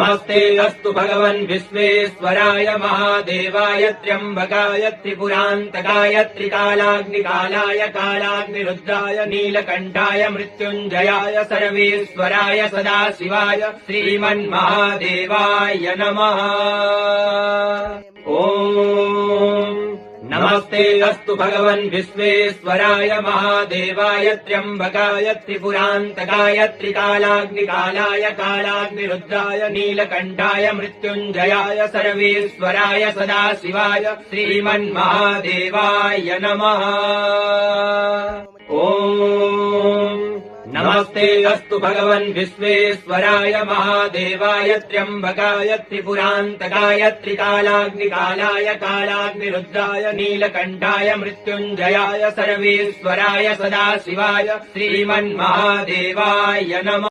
नमस्ते अस्तु भगवन् विश्वेश्वराय महादेवाय त्र्यम्बकाय त्रिपुरान्तकाय त्रिकालाग्निकालाय कालाग्निरुद्राय नीलकण्ठाय मृत्युञ्जयाय सर्वेश्वराय सदाशिवाय श्रीमन्महादेवाय नमः। ॐ नमस्ते अस्तु भगवन् विश्वेश्वराय महादेवाय त्र्यम्बकाय त्रिपुरान्तकाय त्रिकालाग्निकालाय कालाग्निरुद्राय नीलकण्ठाय मृत्युञ्जयाय सर्वेश्वराय सदाशिवाय श्रीमन्महादेवाय नमः। ॐ नमस्ते अस्तु भगवन् विश्वेश्वराय महादेवाय त्र्यम्बकाय त्रिपुरान्तकाय त्रिकालाग्निकालाय कालाग्निरुद्राय नीलकण्ठाय मृत्युञ्जयाय सर्वेश्वराय सदाशिवाय श्रीमन्महादेवाय नमः।